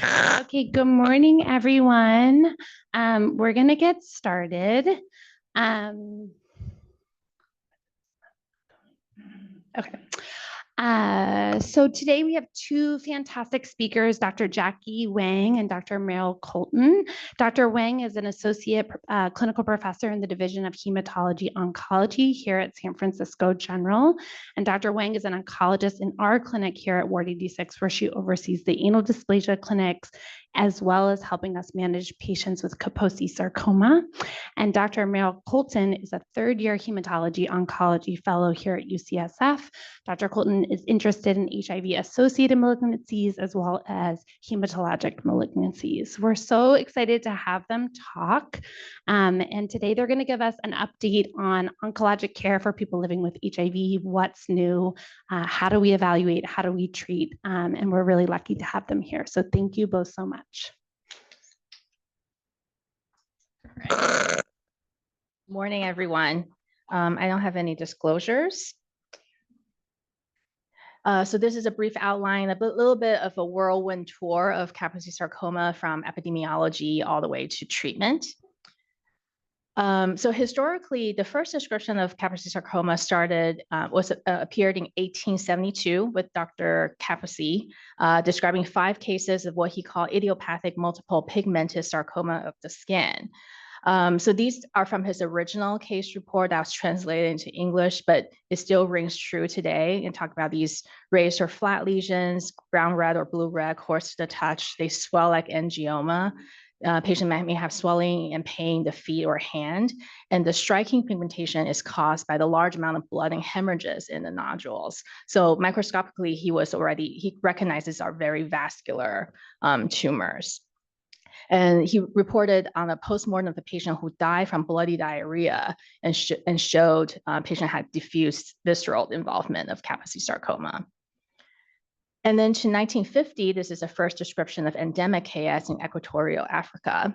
Okay, good morning, everyone. We're going to get started. Okay. So today we have two fantastic speakers, Dr. Jackie Wang and Dr. Meryl Colton. Dr. Wang is an associate clinical professor in the Division of Hematology Oncology here at San Francisco General. And Dr. Wang is an oncologist in our clinic here at Ward 86, where she oversees the anal dysplasia clinics, as well as helping us manage patients with Kaposi sarcoma. And Dr. Meryl Colton is a third-year hematology oncology fellow here at UCSF. Dr. Colton is interested in HIV-associated malignancies as well as hematologic malignancies. We're so excited to have them talk. And today they're going to give us an update on oncologic care for people living with HIV, what's new, how do we evaluate, how do we treat, and we're really lucky to have them here. So thank you both so much. Morning, everyone. I don't have any disclosures. So this is a brief outline, a little bit of a whirlwind tour of Kaposi sarcoma from epidemiology all the way to treatment. So historically, the first description of Kaposi sarcoma appeared in 1872 with Dr. Kaposi, describing 5 cases of what he called idiopathic multiple pigmented sarcoma of the skin. So these are from his original case report that was translated into English, but it still rings true today, and talk about these raised or flat lesions, brown red or blue red, coarse to the touch. They swell like angioma. Patient may have swelling and pain in the feet or hand, and the striking pigmentation is caused by the large amount of blood and hemorrhages in the nodules. So microscopically, he recognizes our very vascular tumors. And he reported on a postmortem of the patient who died from bloody diarrhea and showed patient had diffuse visceral involvement of Kaposi sarcoma. And then to 1950, this is the first description of endemic KS in Equatorial Africa.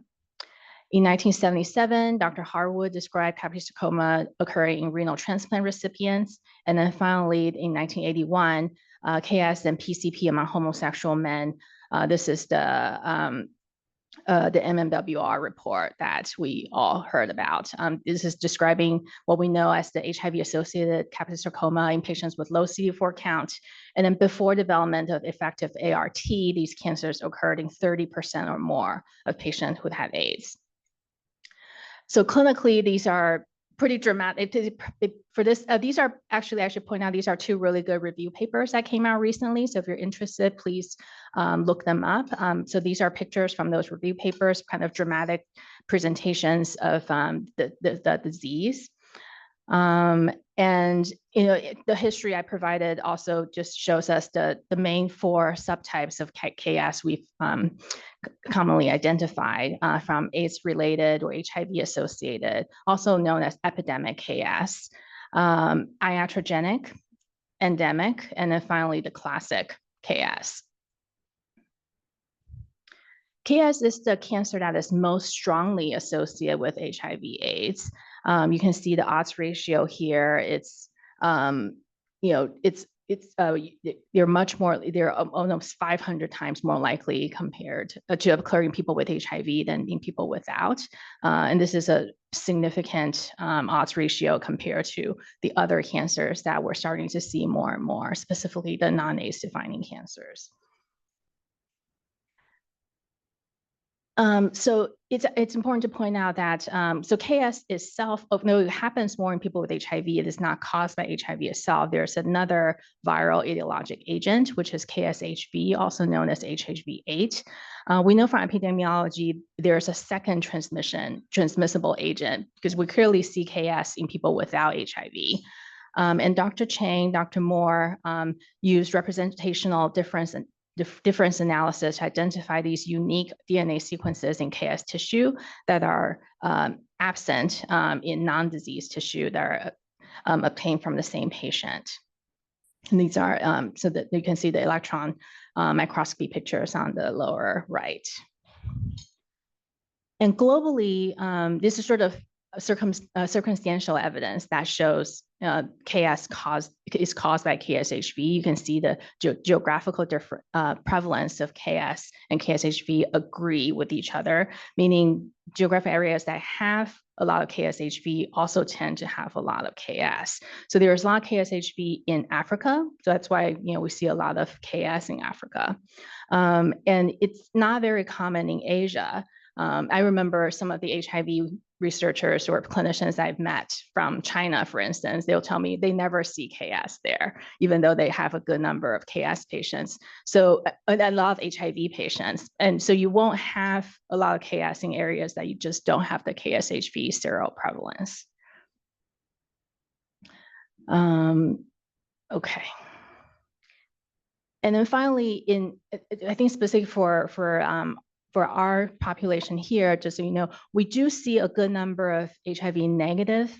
In 1977, Dr. Harwood described Kaposi sarcoma occurring in renal transplant recipients. And then finally, in 1981, KS and PCP among homosexual men. This is the MMWR report that we all heard about. This is describing what we know as the HIV-associated Kaposi sarcoma in patients with low CD4 count. And then before development of effective ART, these cancers occurred in 30% or more of patients who had AIDS. So clinically, these are pretty dramatic. For this, these are actually, I should point out, these are 2 really good review papers that came out recently. So if you're interested, please look them up. So these are pictures from those review papers, kind of dramatic presentations of the disease. And the history I provided also just shows us the main 4 subtypes of KS we've commonly identified from AIDS-related or HIV-associated, also known as epidemic KS, iatrogenic, endemic, and then finally the classic KS. KS is the cancer that is most strongly associated with HIV/AIDS. You can see the odds ratio here. It's they're almost 500 times more likely compared to occurring people with HIV than in people without. And this is a significant odds ratio compared to the other cancers that we're starting to see more and more, specifically the non-AIDS defining cancers. So it's important to point out that so KS itself, although it happens more in people with HIV, it is not caused by HIV itself. There's another viral etiologic agent, which is KSHV, also known as HHV8. We know from epidemiology, there's a second transmissible agent, because we clearly see KS in people without HIV. And Dr. Chang, Dr. Moore used representational difference analysis to identify these unique DNA sequences in KS tissue that are absent in non-disease tissue that are obtained from the same patient. And these are, so that you can see the electron microscopy pictures on the lower right. And globally, this is sort of circumstantial evidence that shows KS is caused by KSHV. You can see the geographical prevalence of KS and KSHV agree with each other, meaning geographic areas that have a lot of KSHV also tend to have a lot of KS. So there's a lot of KSHV in Africa. So that's why we see a lot of KS in Africa. And it's not very common in Asia. I remember some of the HIV researchers or clinicians I've met from China, for instance, they'll tell me they never see KS there, even though they have a good number of KS patients. So a lot of HIV patients. And so you won't have a lot of KS in areas that you just don't have the KSHV seroprevalence. Okay. And then finally, I think specific for our population here, just so you know, we do see a good number of HIV negative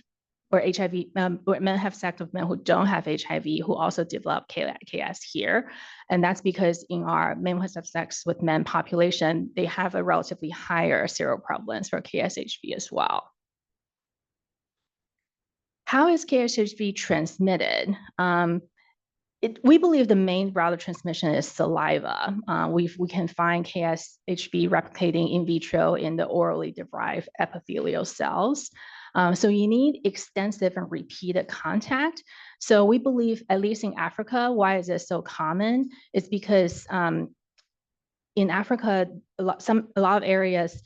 or HIV, men have sex with men who don't have HIV, who also develop KS here. And that's because in our men who have sex with men population, they have a relatively higher seroprevalence for KSHV as well. How is KSHV transmitted? We believe the main route of transmission is saliva. We can find KSHV replicating in vitro in the orally derived epithelial cells. So you need extensive and repeated contact. So we believe, at least in Africa, why is it so common? It's because in Africa, a lot of areas,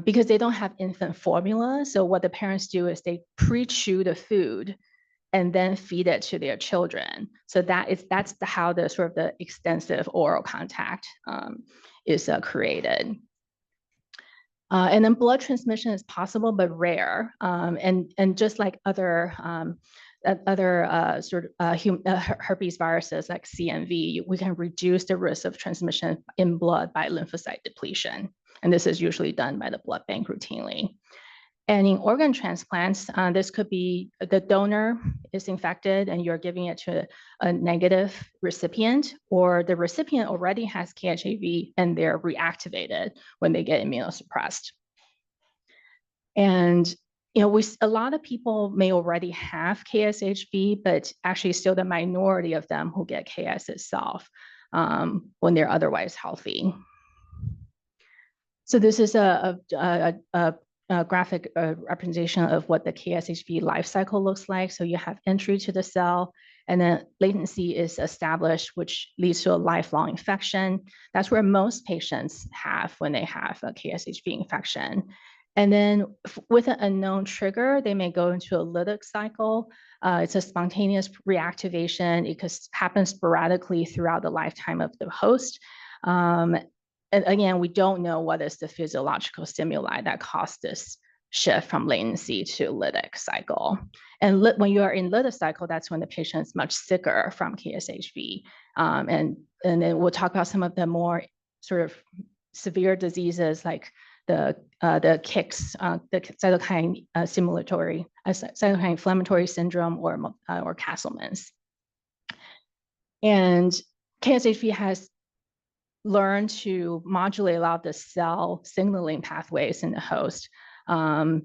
because they don't have infant formula, so what the parents do is they pre-chew the food and then feed it to their children. So that's how the sort of the extensive oral contact is created. And then blood transmission is possible, but rare. And just like other herpes viruses like CMV, we can reduce the risk of transmission in blood by lymphocyte depletion. And this is usually done by the blood bank routinely. And in organ transplants, this could be the donor is infected and you're giving it to a negative recipient, or the recipient already has KHIV and they're reactivated when they get immunosuppressed. And a lot of people may already have KSHV, but actually still the minority of them who get KS itself when they're otherwise healthy. So this is a graphic representation of what the KSHV life cycle looks like. So you have entry to the cell, and then latency is established, which leads to a lifelong infection. That's where most patients have when they have a KSHV infection. And then with an unknown trigger, they may go into a lytic cycle. It's a spontaneous reactivation. It happens sporadically throughout the lifetime of the host. And again, we don't know what is the physiological stimuli that cause this shift from latency to lytic cycle. And when you are in lytic cycle, that's when the patient is much sicker from KSHV. And then we'll talk about some of the more sort of severe diseases like the KICS, the cytokine cytokine inflammatory syndrome, or Castleman's. And KSHV has learned to modulate a lot of the cell signaling pathways in the host, and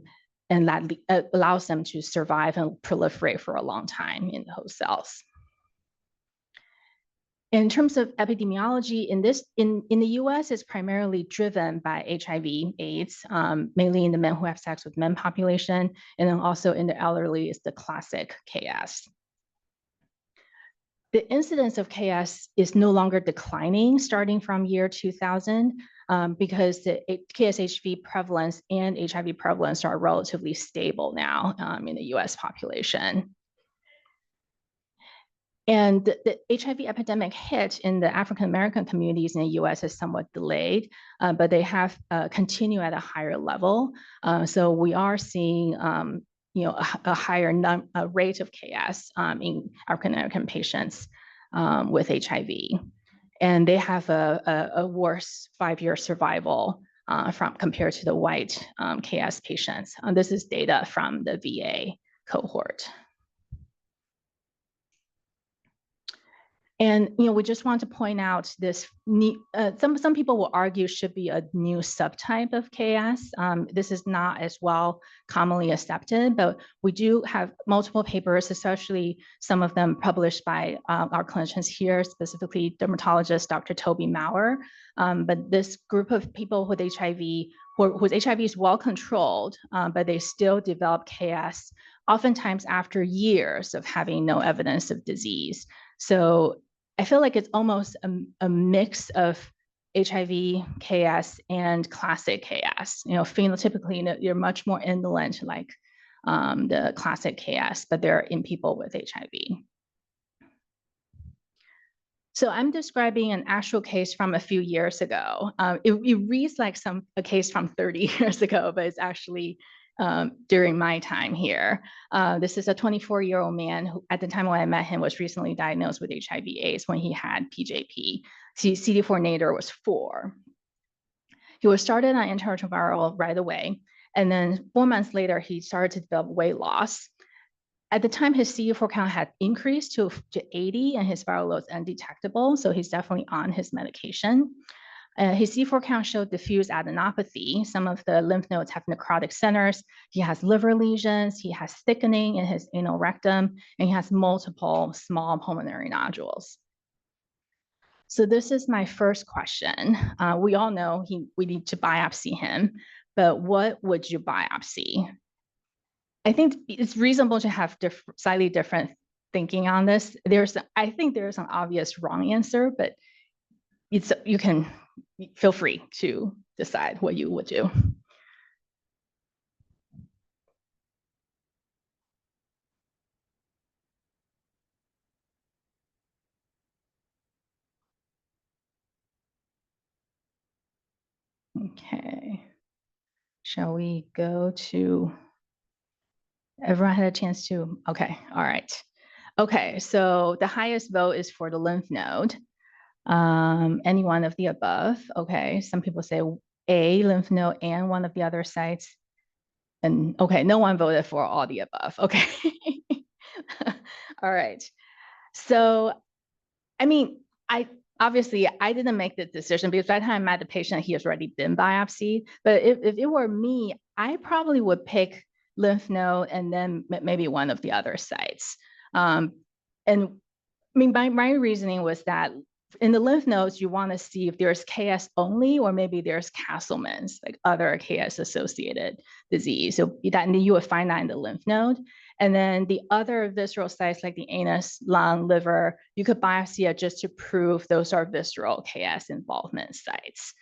that allows them to survive and proliferate for a long time in the host cells. In terms of epidemiology, in the US, it's primarily driven by HIV/AIDS, mainly in the men who have sex with men population, and then also in the elderly is the classic KS. The incidence of KS is no longer declining starting from year 2000 because the KSHV prevalence and HIV prevalence are relatively stable now in the US population. And the HIV epidemic hit in the African-American communities in the US is somewhat delayed, but they have continued at a higher level. So we are seeing a higher rate of KS in African-American patients with HIV. And they have a worse 5-year survival compared to the white KS patients. This is data from the VA cohort. And we just want to point out this. Some people will argue should be a new subtype of KS. This is not as well commonly accepted, but we do have multiple papers, especially some of them published by our clinicians here, specifically dermatologist Dr. Toby Maurer. But this group of people with HIV, whose HIV is well controlled, but they still develop KS, oftentimes after years of having no evidence of disease. So I feel like it's almost a mix of HIV, KS, and classic KS. Phenotypically, you're much more indolent like the classic KS, but they're in people with HIV. So I'm describing an actual case from a few years ago. It reads like a case from 30 years ago, but it's actually during my time here. This is a 24-year-old man who, at the time when I met him, was recently diagnosed with HIV/AIDS when he had PJP. CD4 nadir was 4. He was started on antiretroviral right away, and then 4 months later, he started to develop weight loss. At the time, his CD4 count had increased to 80, and his viral load is undetectable, so he's definitely on his medication. His CD4 count showed diffuse adenopathy. Some of the lymph nodes have necrotic centers. He has liver lesions. He has thickening in his anal rectum, and he has multiple small pulmonary nodules. So this is my first question. We all know we need to biopsy him, but what would you biopsy? I think it's reasonable to have slightly different thinking on this. I think there's an obvious wrong answer, but you can feel free to decide what you would do. Okay. Shall we go to, everyone had a chance to, okay, all right. Okay, so the highest vote is for the lymph node. Any one of the above. Okay, some people say A, lymph node, and one of the other sites. And okay, no one voted for all the above. Okay. All right. So, I mean, obviously I didn't make the decision because by the time I met the patient, he has already been biopsied. But if it were me, I probably would pick lymph node and then maybe one of the other sites. And I mean, my reasoning was that in the lymph nodes, you want to see if there's KS only, or maybe there's Castleman's, like other KS-associated disease. So that you would find that in the lymph node. And then the other visceral sites, like the anus, lung, liver, you could biopsy it just to prove those are visceral KS involvement sites.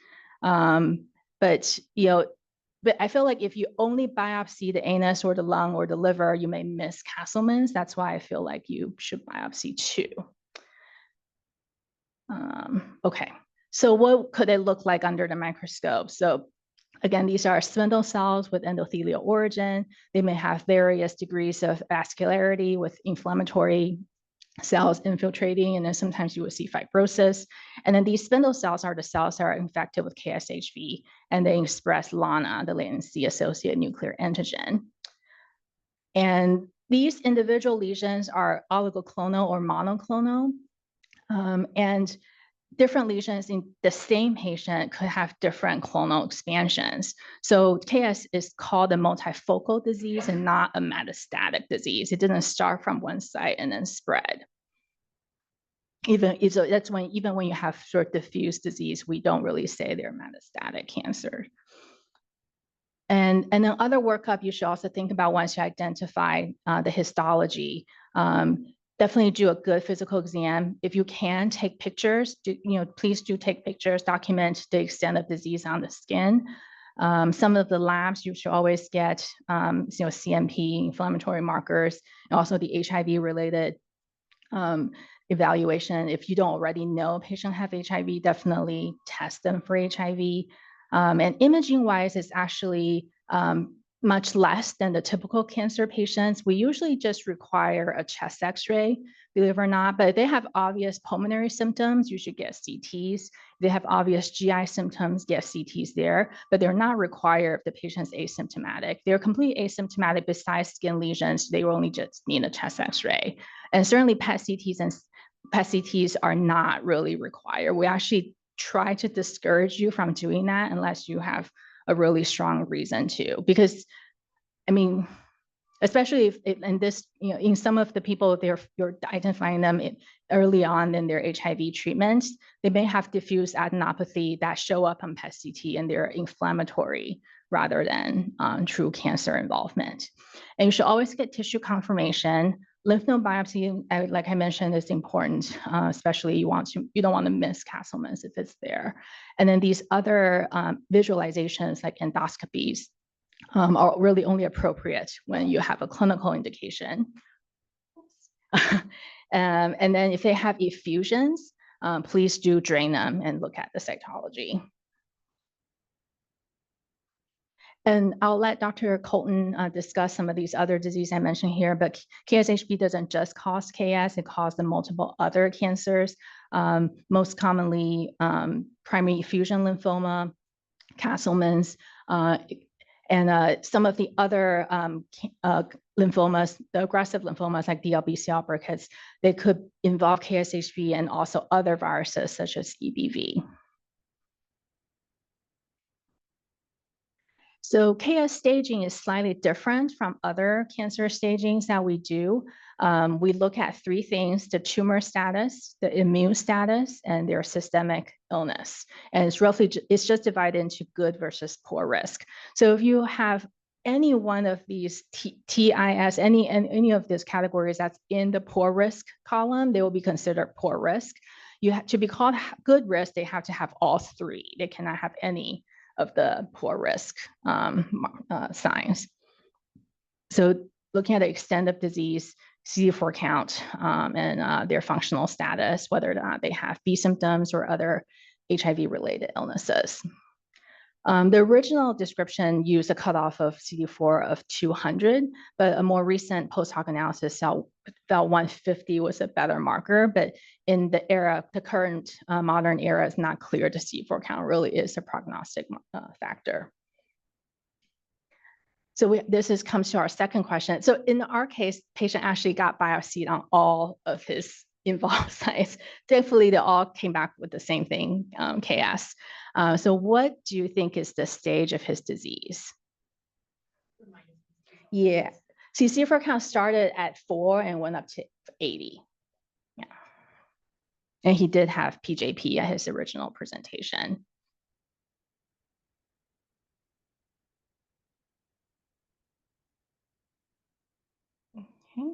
But I feel like if you only biopsy the anus or the lung or the liver, you may miss Castleman's. That's why I feel like you should biopsy 2. Okay, so what could it look like under the microscope? So again, these are spindle cells with endothelial origin. They may have various degrees of vascularity with inflammatory cells infiltrating, and then sometimes you will see fibrosis. And then these spindle cells are the cells that are infected with KSHV, and they express LANA, the latency-associated nuclear antigen. And these individual lesions are oligoclonal or monoclonal, and different lesions in the same patient could have different clonal expansions. So KS is called a multifocal disease and not a metastatic disease. It didn't start from one site and then spread. That's when even when you have sort of diffuse disease, we don't really say they're metastatic cancer. And then other workup you should also think about once you identify the histology. Definitely do a good physical exam. If you can, take pictures. Please do take pictures, document the extent of disease on the skin. Some of the labs you should always get, CMP, inflammatory markers, and also the HIV-related evaluation. If you don't already know a patient have HIV, definitely test them for HIV. And imaging-wise, it's actually much less than the typical cancer patients. We usually just require a chest x-ray, believe it or not, but if they have obvious pulmonary symptoms, you should get CTs. If they have obvious GI symptoms, get CTs there, but they're not required if the patient's asymptomatic. They're completely asymptomatic besides skin lesions. They will only just need a chest x-ray. And certainly PET CTs and PET-CTs are not really required. We actually try to discourage you from doing that unless you have a really strong reason to, because I mean, especially if in this, in some of the people you're identifying them early on in their HIV treatments, they may have diffuse adenopathy that show up on PET-CT and they're inflammatory rather than true cancer involvement. And you should always get tissue confirmation. Lymph node biopsy, like I mentioned, is important, especially you don't want to miss Castleman's if it's there. And then these other visualizations like endoscopies are really only appropriate when you have a clinical indication. And then if they have effusions, please do drain them and look at the cytology. And I'll let Dr. Colton discuss some of these other diseases I mentioned here, but KSHB doesn't just cause KS, it causes multiple other cancers, most commonly primary effusion lymphoma, Castleman's, and some of the other lymphomas, the aggressive lymphomas like DLBCL burkitt's, they could involve KSHB and also other viruses such as EBV. So KS staging is slightly different from other cancer stagings that we do. We look at three things: the tumor status, the immune status, and their systemic illness. And it's just divided into good versus poor risk. So if you have any one of these TIS, any of these categories that's in the poor risk column, they will be considered poor risk. You have to be called good risk, they have to have all three. They cannot have any of the poor risk signs. So looking at the extent of disease, CD4 count, and their functional status, whether or not they have B symptoms or other HIV-related illnesses. The original description used a cutoff of CD4 of 200, but a more recent post-hoc analysis felt 150 was a better marker. But in the era, the current modern era, is not clear the CD4 count really is a prognostic factor. So this comes to our second question. So in our case, patient actually got biopsied on all of his involved sites. Thankfully, they all came back with the same thing, KS. So what do you think is the stage of his disease? Yeah, CD4 count started at 4 and went up to 80. Yeah, and he did have PJP at his original presentation. Okay.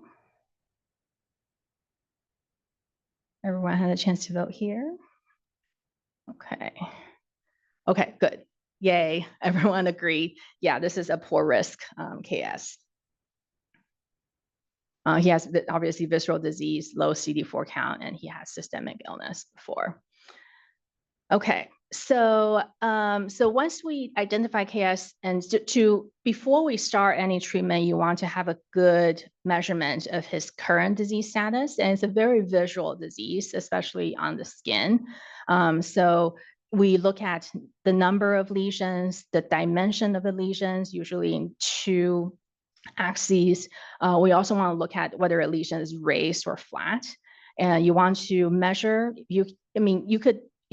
Everyone had a chance to vote here. Okay. Okay, good. Yay, everyone agreed. Yeah, this is a poor risk KS. He has obviously visceral disease, low CD4 count, and he has systemic illness before. Okay, so once we identify KS, and before we start any treatment, you want to have a good measurement of his current disease status, and it's a very visual disease, especially on the skin. So we look at the number of lesions, the dimension of the lesions, usually in 2 axes. We also want to look at whether a lesion is raised or flat, and you want to measure. You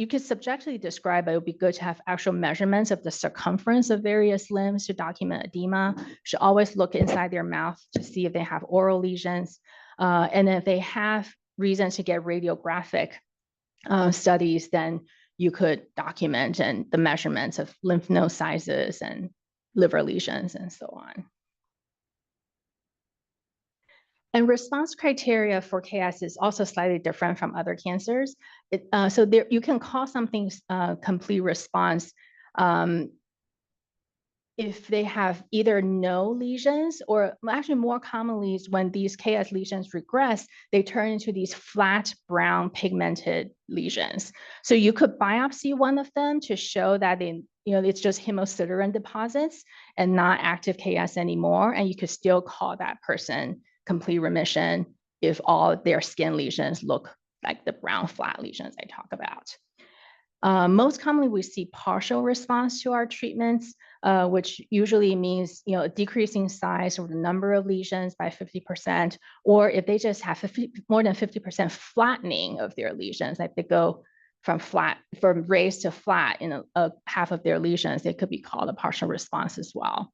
could subjectively describe, but it would be good to have actual measurements of the circumference of various limbs to document edema. You should always look inside their mouth to see if they have oral lesions, and if they have reason to get radiographic studies, then you could document and the measurements of lymph node sizes and liver lesions and so on. And response criteria for KS is also slightly different from other cancers. So there, you can call something complete response if they have either no lesions, or actually more commonly is when these KS lesions regress, they turn into these flat brown pigmented lesions. So you could biopsy one of them to show that it's just hemosiderin deposits and not active KS anymore, and you could still call that person complete remission if all their skin lesions look like the brown flat lesions I talk about. Most commonly, we see partial response to our treatments, which usually means a decreasing size or the number of lesions by 50%, or if they just have more than 50% flattening of their lesions, like they go from raised to flat in a half of their lesions, they could be called a partial response as well.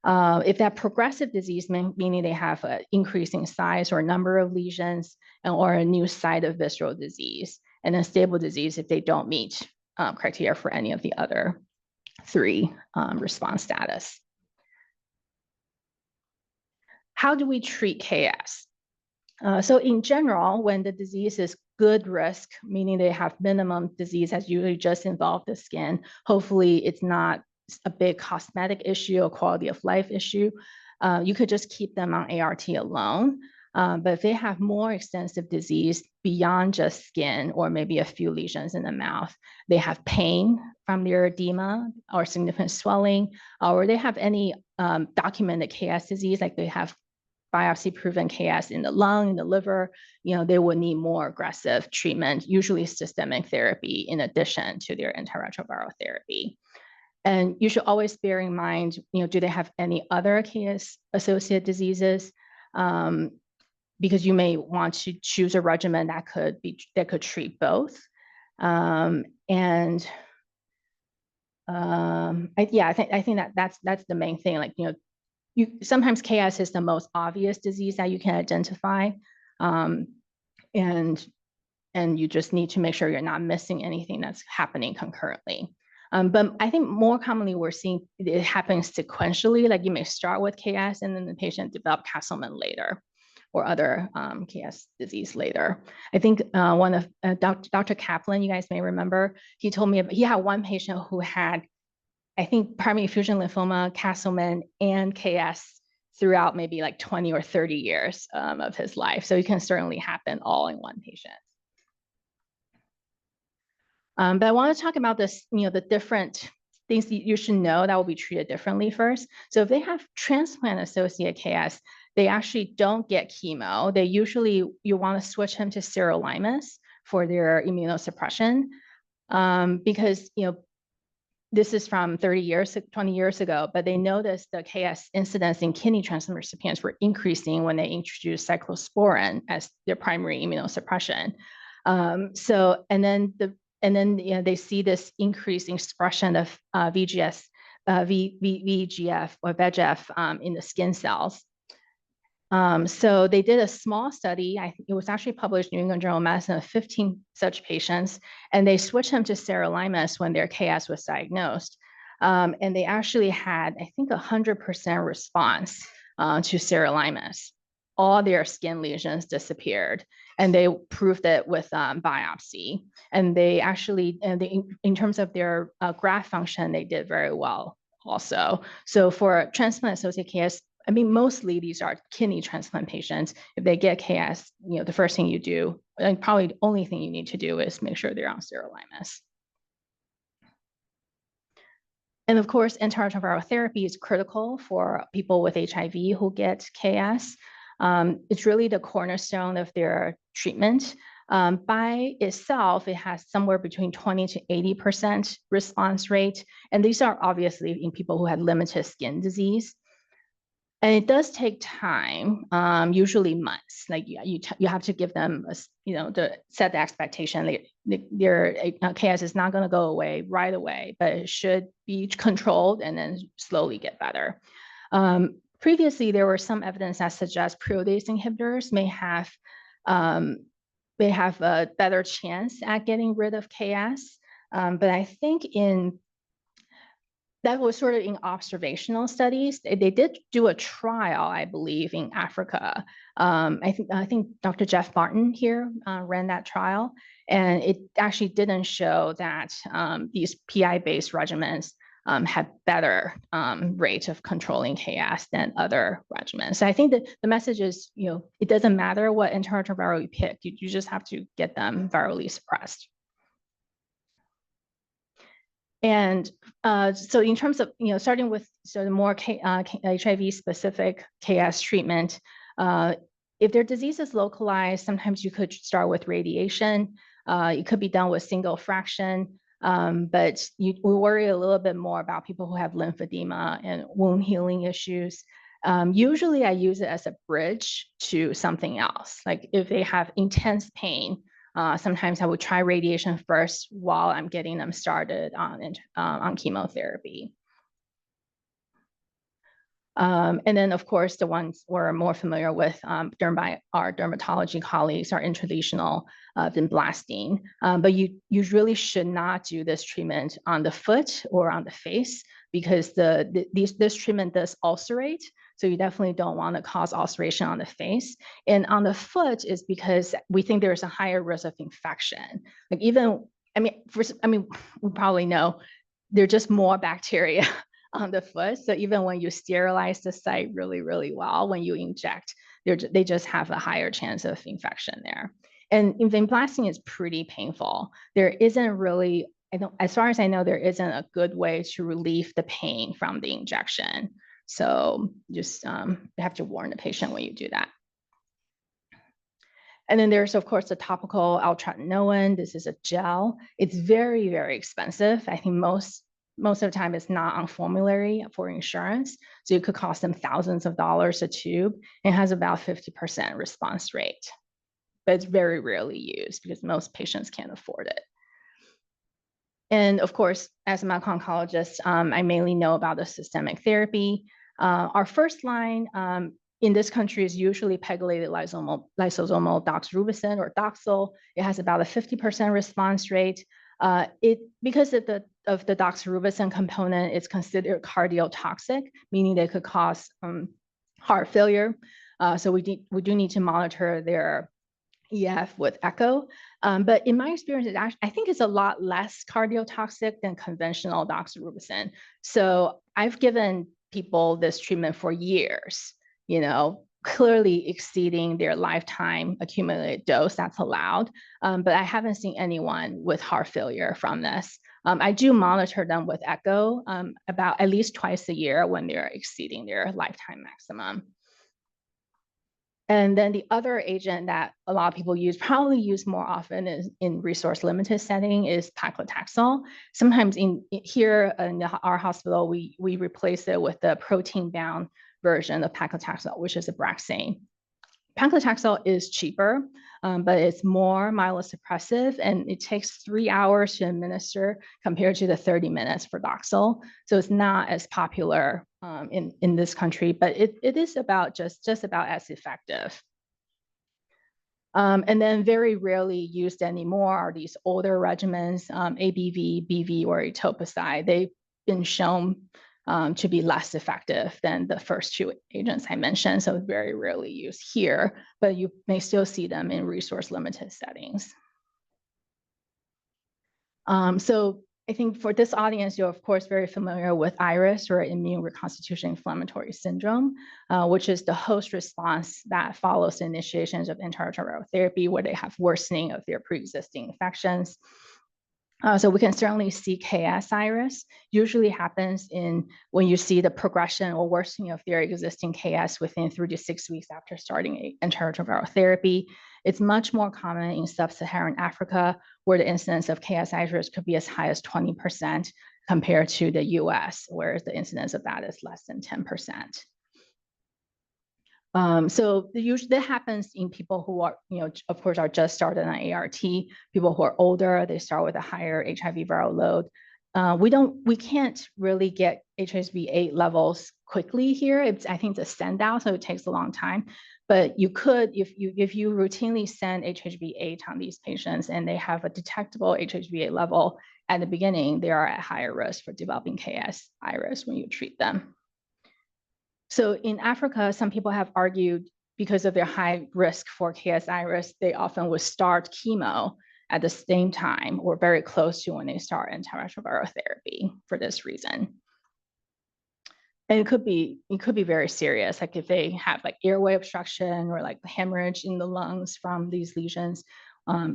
If that progressive disease, meaning they have an increasing size or number of lesions or a new site of visceral disease, and then stable disease if they don't meet criteria for any of the other three response status. How do we treat KS? So in general, when the disease is good risk, meaning they have minimum disease has usually just involved the skin, hopefully it's not a big cosmetic issue or quality of life issue, you could just keep them on ART alone. But if they have more extensive disease beyond just skin or maybe a few lesions in the mouth, they have pain from their edema or significant swelling, or they have any documented KS disease, like they have biopsy-proven KS in the lung, in the liver, they would need more aggressive treatment, usually systemic therapy in addition to their antiretroviral therapy. And you should always bear in mind, do they have any other KS-associated diseases? Because you may want to choose a regimen that could treat both. I think that's the main thing. Like sometimes KS is the most obvious disease that you can identify, and you just need to make sure you're not missing anything that's happening concurrently. But I think more commonly we're seeing it happens sequentially, like you may start with KS and then the patient develop Castleman later or other KS disease later. I think one of Dr. Kaplan, you guys may remember, he told me he had one patient who had, I think, primary effusion lymphoma, Castleman, and KS throughout maybe like 20 or 30 years of his life. So it can certainly happen all in one patient. But I want to talk about this, the different things that you should know that will be treated differently first. So if they have transplant-associated KS, they actually don't get chemo. They usually, you want to switch them to sirolimus for their immunosuppression because, this is from 20 years ago, but they noticed the KS incidence in kidney transplant recipients were increasing when they introduced cyclosporin as their primary immunosuppression. And then they see this increasing expression of VEGF or VEGF in the skin cells. So they did a small study. It was actually published in New England Journal of Medicine of 15 such patients, and they switched them to sirolimus when their KS was diagnosed. And they actually had, I think, 100% response to sirolimus. All their skin lesions disappeared, and they proved it with biopsy. And they actually, in terms of their graft function, they did very well also. So for transplant-associated KS, I mean, mostly these are kidney transplant patients. If they get KS, the first thing you do, and probably the only thing you need to do is make sure they're on sirolimus. And of course, antiretroviral therapy is critical for people with HIV who get KS. It's really the cornerstone of their treatment. By itself, it has somewhere between 20 to 80% response rate. And these are obviously in people who had limited skin disease. And it does take time, usually months. Like you have to give them, to set the expectation. Their KS is not going to go away right away, but it should be controlled and then slowly get better. Previously, there were some evidence that suggests protease inhibitors may have a better chance at getting rid of KS. But I think that was sort of in observational studies. They did do a trial, I believe, in Africa. I think Dr. Jeff Martin here ran that trial, and it actually didn't show that these PI-based regimens had better rate of controlling KS than other regimens. So I think that the message is, it doesn't matter what antiretroviral you pick, you just have to get them virally suppressed. And so in terms of, starting with the more HIV-specific KS treatment, if their disease is localized, sometimes you could start with radiation. It could be done with single fraction. But we worry a little bit more about people who have lymphedema and wound healing issues. Usually I use it as a bridge to something else. Like if they have intense pain, sometimes I would try radiation first while I'm getting them started on chemotherapy. And then, of course, the ones we're more familiar with by our dermatology colleagues are intralesional vinblastine. But you really should not do this treatment on the foot or on the face because this treatment does ulcerate. So you definitely don't want to cause ulceration on the face. And on the foot is because we think there's a higher risk of infection. Like even, we probably know there are just more bacteria on the foot. So even when you sterilize the site really, really well, when you inject, they just have a higher chance of infection there. And vinblastine is pretty painful. There isn't really, as far as I know, there isn't a good way to relieve the pain from the injection. So just you have to warn the patient when you do that. And then there's, of course, the topical alprazolam. This is a gel. It's very, very expensive. I think most of the time it's not on formulary for insurance. So it could cost them thousands of dollars a tube. It has about 50% response rate, but it's very rarely used because most patients can't afford it. And of course, as a medical oncologist, I mainly know about the systemic therapy. Our first line in this country is usually pegylated lysosomal doxorubicin or Doxil. It has about a 50% response rate. Because of the doxorubicin component, it's considered cardiotoxic, meaning they could cause heart failure. So we do need to monitor their EF with echo. But in my experience, I think it's a lot less cardiotoxic than conventional doxorubicin. So I've given people this treatment for years, clearly exceeding their lifetime accumulated dose that's allowed. But I haven't seen anyone with heart failure from this. I do monitor them with echo about at least twice a year when they're exceeding their lifetime maximum. And then the other agent that a lot of people probably use more often is in resource limited setting is paclitaxel. Sometimes here in our hospital, we replace it with the protein bound version of paclitaxel, which is Abraxane. Paclitaxel is cheaper, but it's more myelosuppressive, and it takes 3 hours to administer compared to the 30 minutes for Doxil. So it's not as popular in this country, but it is about just about as effective. And then very rarely used anymore are these older regimens, ABV, BV, or etoposide. They've been shown to be less effective than the first two agents I mentioned, so very rarely used here, but you may still see them in resource limited settings. So I think for this audience, you're of course very familiar with IRIS, or immune reconstitution inflammatory syndrome, which is the host response that follows the initiations of antiretroviral therapy, where they have worsening of their pre-existing infections. So we can certainly see KS-IRIS. Usually happens when you see the progression or worsening of their existing KS within 3 to 6 weeks after starting antiretroviral therapy. It's much more common in sub-Saharan Africa, where the incidence of KS-IRIS could be as high as 20% compared to the US, whereas the incidence of that is less than 10%. So that happens in people who are, of course, are just started on ART. People who are older, they start with a higher HIV viral load. We can't really get HSV-8 levels quickly here. I think it's a send out, so it takes a long time. But you could, if you routinely send HSV-8 on these patients and they have a detectable HSV-8 level at the beginning, they are at higher risk for developing KS-IRIS when you treat them. So in Africa, some people have argued because of their high risk for KS-IRIS, they often would start chemo at the same time or very close to when they start antiretroviral therapy for this reason. And it could be very serious, like if they have like airway obstruction or like hemorrhage in the lungs from these lesions,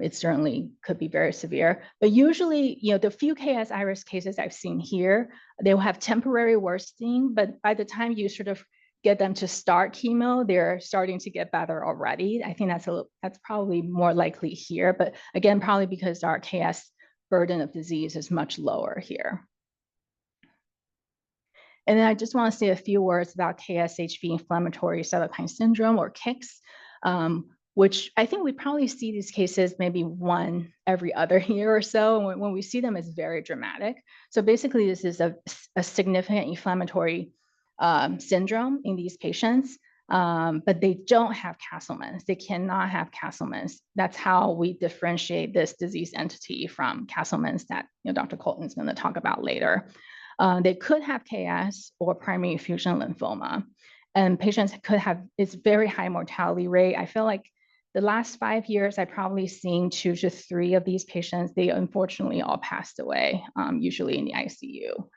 it certainly could be very severe. But usually, the few KS-IRIS cases I've seen here, they will have temporary worsening, but by the time you sort of get them to start chemo, they're starting to get better already. I think that's probably more likely here, but again, probably because our KS burden of disease is much lower here. And then I just want to say a few words about KSHV inflammatory cytokine syndrome, or KICS, which I think we probably see these cases maybe one every other year or so. And when we see them, it's very dramatic. So basically, this is a significant inflammatory syndrome in these patients, but they don't have Castleman's. They cannot have Castleman's. That's how we differentiate this disease entity from Castleman's that Dr. Colton is going to talk about later. They could have KS or primary effusion lymphoma, and patients could have it's very high mortality rate. I feel like the last 5 years, I've probably seen 2 to 3 of these patients. They unfortunately all passed away, usually in the ICU.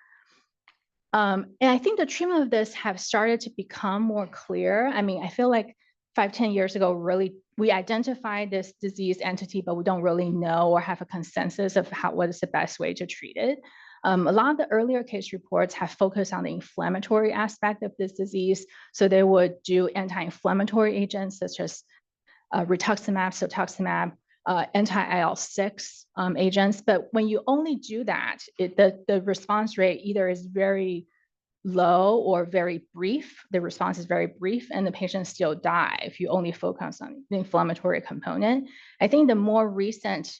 And I think the treatment of this have started to become more clear. I mean, I feel like 5-10 years ago, really, we identified this disease entity, but we don't really know or have a consensus of what is the best way to treat it. A lot of the earlier case reports have focused on the inflammatory aspect of this disease. So they would do anti-inflammatory agents such as rituximab, cetuximab, anti-IL-6 agents. But when you only do that, the response rate either is very low or very brief. The response is very brief and the patients still die if you only focus on the inflammatory component. I think the more recent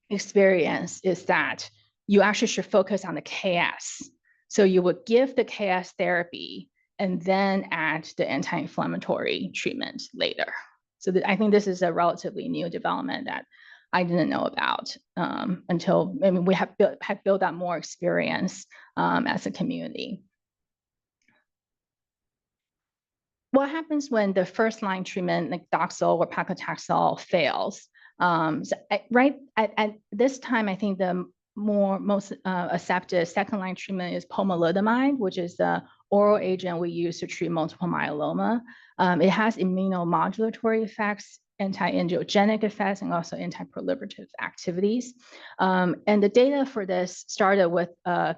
experience is that you actually should focus on the KS. So you would give the KS therapy and then add the anti-inflammatory treatment later. So I think this is a relatively new development that I didn't know about until we have built up more experience as a community. What happens when the first line treatment, like Doxil or paclitaxel, fails? Right at this time, I think the most accepted second line treatment is pomalidomide, which is the oral agent we use to treat multiple myeloma. It has immunomodulatory effects, anti-angiogenic effects, and also anti-proliferative activities. And the data for this started with a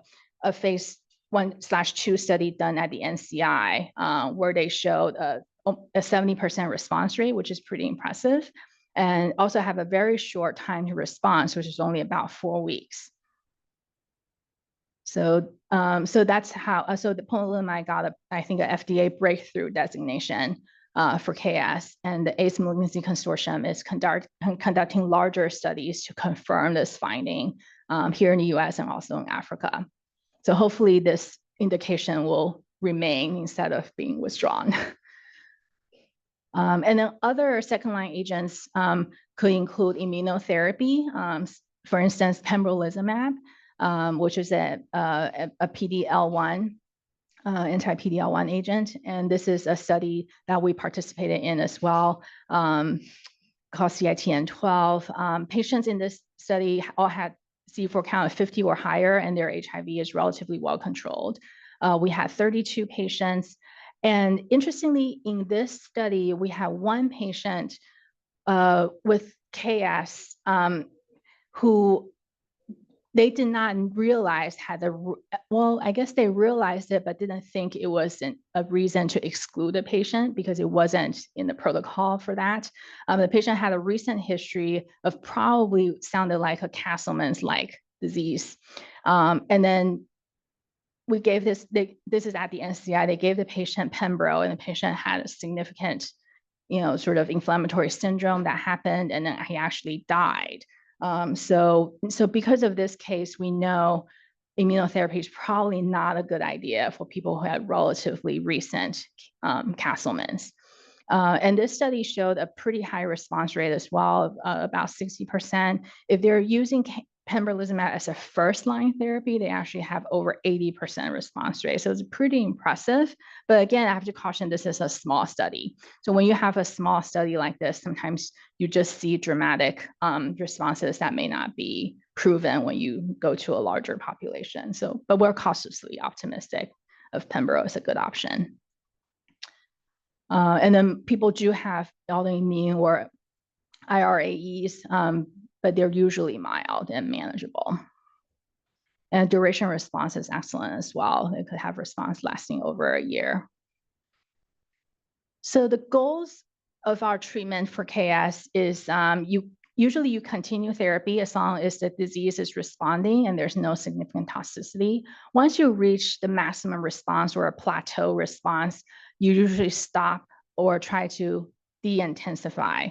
phase 1/2 study done at the NCI, where they showed a 70% response rate, which is pretty impressive, and also have a very short time to response, which is only about 4 weeks. So that's how, so the pomalidomide got, I think, an FDA breakthrough designation for KS, and the AIDS Malignancy Consortium is conducting larger studies to confirm this finding here in the US and also in Africa. So hopefully this indication will remain instead of being withdrawn. And then other second-line agents could include immunotherapy. For instance, pembrolizumab, which is a PD-L1, anti-PD-L1 agent. And this is a study that we participated in as well, called CITN12. Patients in this study all had CD4 count of 50 or higher, and their HIV is relatively well controlled. We had 32 patients. And interestingly, in this study, we had one patient with KS who they did not realize had well, I guess they realized it, but didn't think it wasn't a reason to exclude the patient because it wasn't in the protocol for that. The patient had a recent history of probably sounded like a Castleman's-like disease. And then we gave this is at the NCI, they gave the patient Pembro, and the patient had a significant, sort of inflammatory syndrome that happened, and then he actually died. So because of this case, we know immunotherapy is probably not a good idea for people who had relatively recent Castleman's. And this study showed a pretty high response rate as well, about 60%. If they're using pembrolizumab as a first-line therapy, they actually have over 80% response rate. So it's pretty impressive. But again, I have to caution, this is a small study. So when you have a small study like this, sometimes you just see dramatic responses that may not be proven when you go to a larger population. But we're cautiously optimistic of Pembro as a good option. And then people do have autoimmune or IRAEs, but they're usually mild and manageable. And duration response is excellent as well. It could have response lasting over a year. So the goals of our treatment for KS is you Usually you continue therapy as long as the disease is responding and there's no significant toxicity. Once you reach the maximum response or a plateau response, you usually stop or try to de-intensify.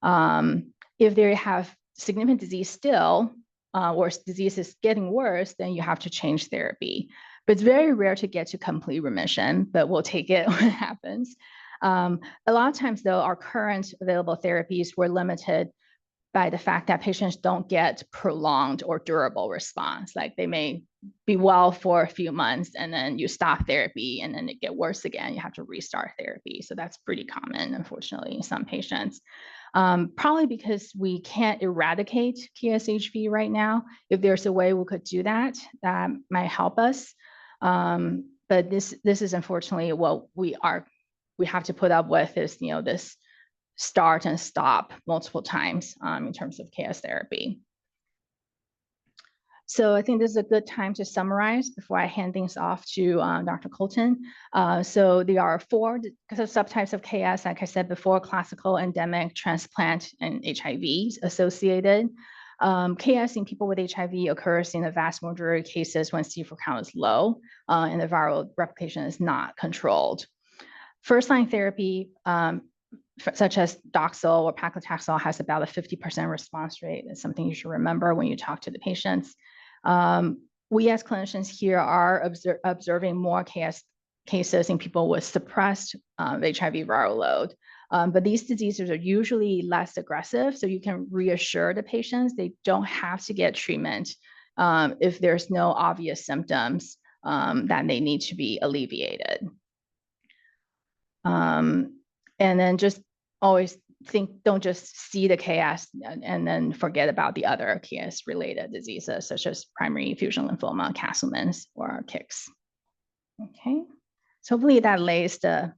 If they have significant disease still, or disease is getting worse, then you have to change therapy. But it's very rare to get to complete remission, but we'll take it when it happens. A lot of times though, our current available therapies were limited by the fact that patients don't get prolonged or durable response. Like they may be well for a few months and then you stop therapy and then it get worse again. You have to restart therapy. So that's pretty common, unfortunately, in some patients. Probably because we can't eradicate KSHV right now. If there's a way we could do that, that might help us. But this is unfortunately what we have to put up with is, this start and stop multiple times in terms of KS therapy. So I think this is a good time to summarize before I hand things off to Dr. Colton. So there are 4 subtypes of KS, like I said before: classical, endemic, transplant, and HIV-associated. KS in people with HIV occurs in the vast majority of cases when CD4 count is low and the viral replication is not controlled. First-line therapy, such as Doxil or paclitaxel, has about a 50% response rate. It's something you should remember when you talk to the patients. We as clinicians here are observing more KS cases in people with suppressed HIV viral load. But these diseases are usually less aggressive, so you can reassure the patients they don't have to get treatment if there's no obvious symptoms that they need to be alleviated. And then just always don't just see the KS and then forget about the other KS related diseases such as primary fusion lymphoma, Castleman's, or KICS. Okay, so hopefully that lays the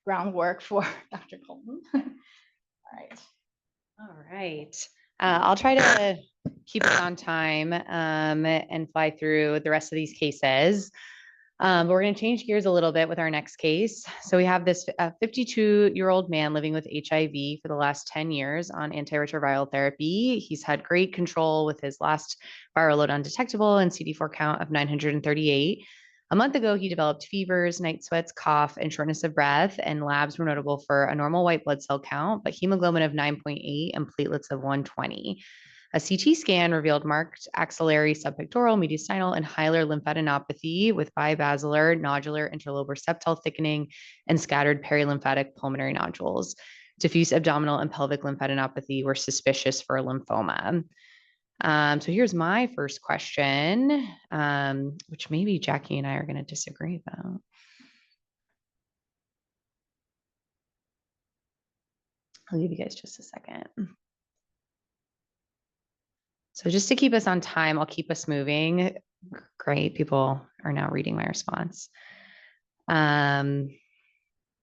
groundwork for Dr. Colton. All right. I'll try to keep it on time and fly through the rest of these cases. But we're going to change gears a little bit with our next case. So we have this 52-year-old man living with HIV for the last 10 years on antiretroviral therapy. He's had great control with his last viral load undetectable and CD4 count of 938. A month ago, he developed fevers, night sweats, cough, and shortness of breath, and labs were notable for a normal white blood cell count, but hemoglobin of 9.8 and platelets of 120. A CT scan revealed marked axillary, subpectoral, mediastinal, and hilar lymphadenopathy with bibasilar, nodular, interlobar septal thickening, and scattered perilymphatic pulmonary nodules. Diffuse abdominal and pelvic lymphadenopathy were suspicious for a lymphoma. So here's my first question, which maybe Jackie and I are going to disagree about. I'll give you guys just a second. So just to keep us on time, I'll keep us moving. Great, people are now reading my response.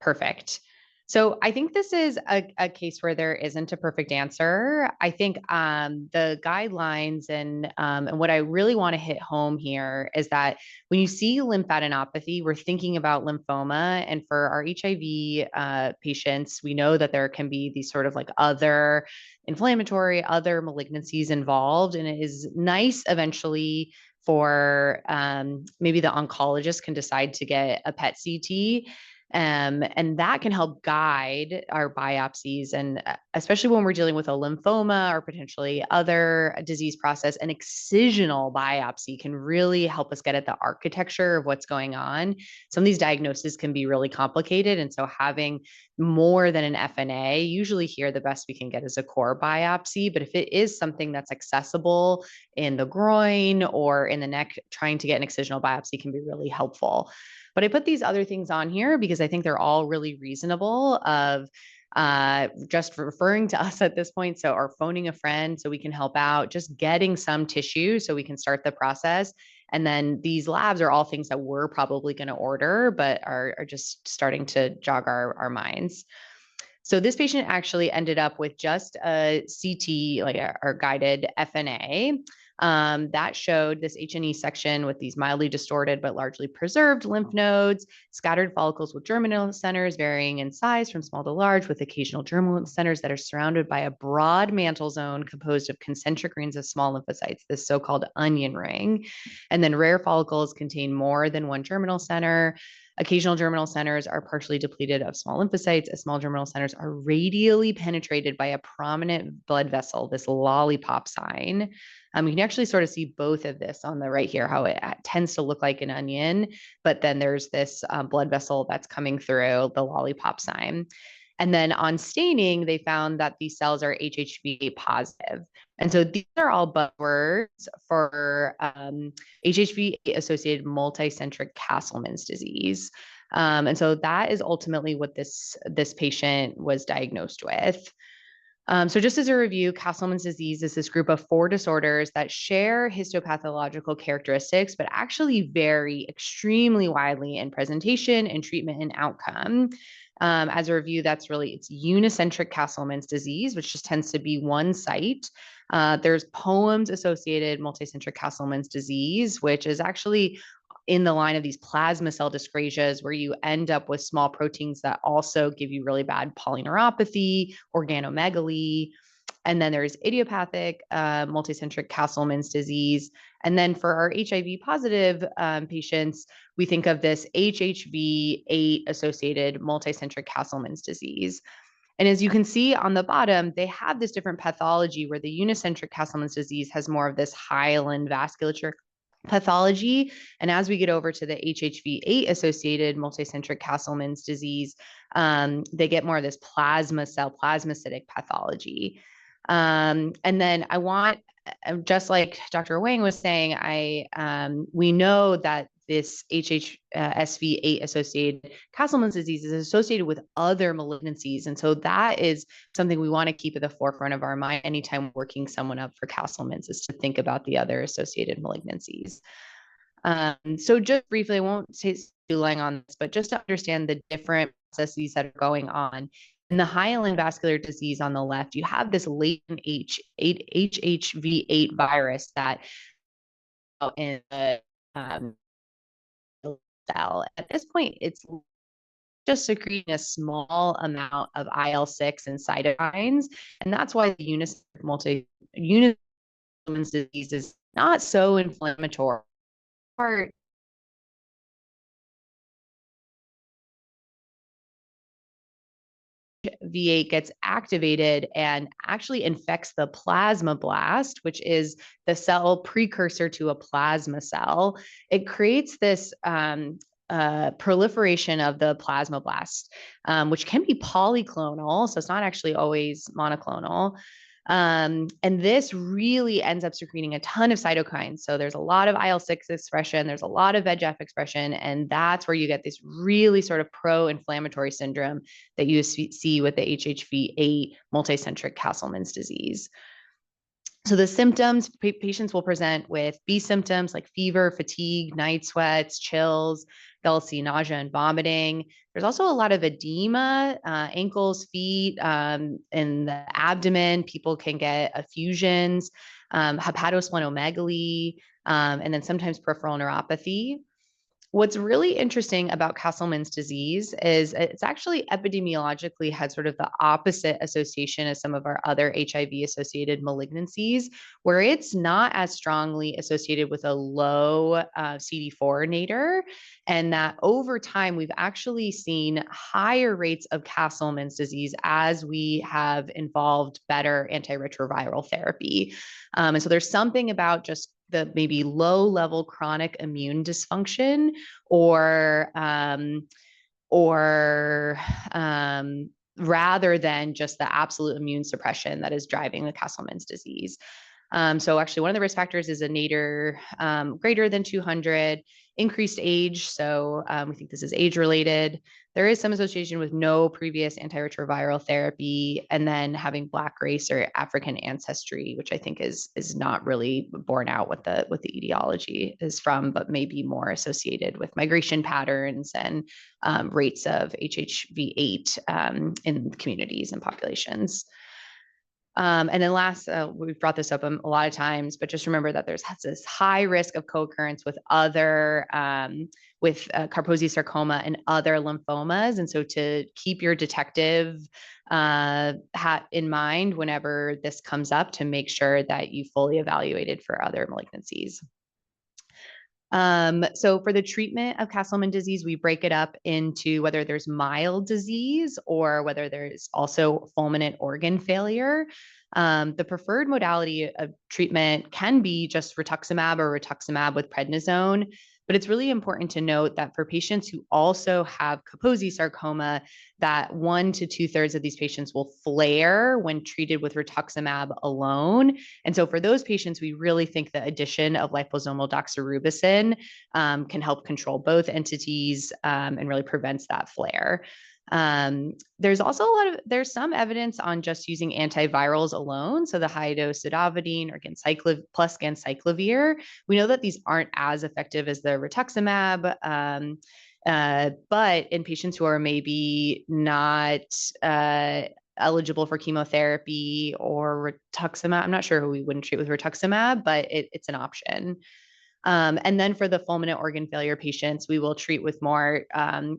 Perfect. So I think this is a case where there isn't a perfect answer. I think the guidelines and what I really want to hit home here is that when you see lymphadenopathy, we're thinking about lymphoma. And for our HIV patients, we know that there can be these sort of like other inflammatory, other malignancies involved. And it is nice eventually for maybe the oncologist can decide to get a PET CT. And that can help guide our biopsies. And especially when we're dealing with a lymphoma or potentially other disease process, an excisional biopsy can really help us get at the architecture of what's going on. Some of these diagnoses can be really complicated. And so having more than an FNA, usually here, the best we can get is a core biopsy. But if it is something that's accessible in the groin or in the neck, trying to get an excisional biopsy can be really helpful. But I put these other things on here because I think they're all really reasonable of just referring to us at this point. So, or phoning a friend so we can help out, just getting some tissue so we can start the process. And then these labs are all things that we're probably going to order, but are just starting to jog our minds. So this patient actually ended up with just a CT, like our guided FNA. That showed this H&E section with these mildly distorted but largely preserved lymph nodes, scattered follicles with germinal centers varying in size from small to large, with occasional germinal centers that are surrounded by a broad mantle zone composed of concentric rings of small lymphocytes, this so-called onion ring. And then rare follicles contain more than one germinal center. Occasional germinal centers are partially depleted of small lymphocytes, as small germinal centers are radially penetrated by a prominent blood vessel, this lollipop sign. You can actually sort of see both of this on the right here, how it tends to look like an onion, but then there's this blood vessel that's coming through, the lollipop sign. And then on staining, they found that these cells are HHV positive. And so these are all buzzwords for HHV-associated multicentric Castleman's disease. And so that is ultimately what this patient was diagnosed with. So just as a review, Castleman's disease is this group of 4 disorders that share histopathological characteristics, but actually vary extremely widely in presentation and treatment and outcome. As a review, it's unicentric Castleman's disease, which just tends to be one site. There's POEMS-associated multicentric Castleman's disease, which is actually in the line of these plasma cell dyscrasias, where you end up with small proteins that also give you really bad polyneuropathy, organomegaly. And then there's idiopathic multicentric Castleman's disease. And then for our HIV positive patients, we think of this HHV-8 associated multicentric Castleman's disease. And as you can see on the bottom, they have this different pathology where the unicentric Castleman's disease has more of this hyaline vasculature pathology. And as we get over to the HHV-8 associated multicentric Castleman's disease, they get more of this plasmacytic pathology. And then I want, just like Dr. Wang was saying, we know that this HHSV-8 associated Castleman's disease is associated with other malignancies. And so that is something we want to keep at the forefront of our mind anytime working someone up for Castleman's, is to think about the other associated malignancies. So just briefly, I won't say too long on this, but just to understand the different processes that are going on. In the hyaline vascular disease on the left, you have this latent HHV-8 virus that in the cell. At this point, it's just secreting a small amount of IL-6 and cytokines, and that's why the unicentric disease is not so inflammatory. V8 gets activated and actually infects the plasmablast, which is the cell precursor to a plasma cell. It creates this proliferation of the plasmablast, which can be polyclonal, so it's not actually always monoclonal. And this really ends up secreting a ton of cytokines. So there's a lot of IL-6 expression, there's a lot of VEGF expression, and that's where you get this really sort of pro-inflammatory syndrome that you see with the HHV-8 multicentric Castleman's disease. So the symptoms, patients will present with B symptoms like fever, fatigue, night sweats, chills. They'll see nausea and vomiting. There's also a lot of edema, ankles, feet, in the abdomen. People can get effusions, hepatosplenomegaly, and then sometimes peripheral neuropathy. What's really interesting about Castleman's disease is it's actually epidemiologically had sort of the opposite association as some of our other HIV-associated malignancies, where it's not as strongly associated with a low CD4 nadir, and that over time we've actually seen higher rates of Castleman's disease as we have involved better antiretroviral therapy. And so there's something about just the maybe low level chronic immune dysfunction or rather than just the absolute immune suppression that is driving the Castleman's disease. So actually one of the risk factors is a nadir greater than 200, increased age. So we think this is age related. There is some association with no previous antiretroviral therapy, and then having Black race or African ancestry, which I think is not really borne out what the etiology is from, but maybe more associated with migration patterns and rates of HHV-8 in communities and populations. And then last, we've brought this up a lot of times, but just remember that there's this high risk of co-occurrence with other, Kaposi sarcoma and other lymphomas. And so to keep your detective hat in mind whenever this comes up, to make sure that you fully evaluated for other malignancies. So for the treatment of Castleman disease, we break it up into whether there's mild disease or whether there's also fulminant organ failure. The preferred modality of treatment can be just rituximab or rituximab with prednisone, but it's really important to note that for patients who also have Kaposi sarcoma, that 1 to 2/3 of these patients will flare when treated with rituximab alone. And so for those patients, we really think the addition of liposomal doxorubicin can help control both entities and really prevents that flare. There's also there's some evidence on just using antivirals alone. So the high dose zidovudine or plus ganciclovir. We know that these aren't as effective as the rituximab, but in patients who are maybe not eligible for chemotherapy or rituximab, I'm not sure who we wouldn't treat with rituximab, but it's an option. And then for the fulminant organ failure patients, we will treat with more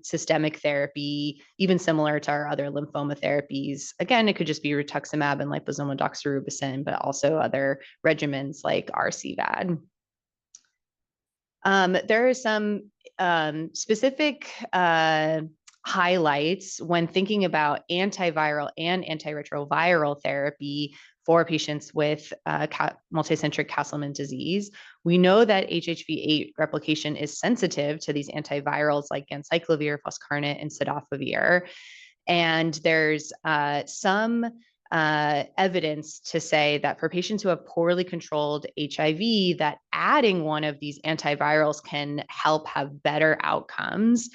systemic therapy, even similar to our other lymphoma therapies. Again, it could just be rituximab and liposomal doxorubicin, but also other regimens like RCVAD. There are some specific highlights when thinking about antiviral and antiretroviral therapy for patients with multicentric Castleman disease. We know that HHV-8 replication is sensitive to these antivirals like ganciclovir, foscarnet, and cidofovir. And there's some evidence to say that for patients who have poorly controlled HIV, that adding one of these antivirals can help have better outcomes.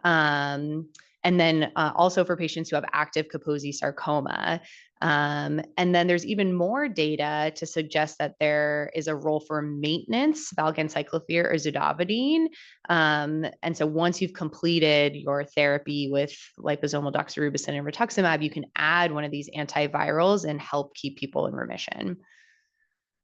And then also for patients who have active Kaposi sarcoma. And then there's even more data to suggest that there is a role for maintenance, valganciclovir or zidovudine. And so once you've completed your therapy with liposomal doxorubicin and rituximab, you can add one of these antivirals and help keep people in remission.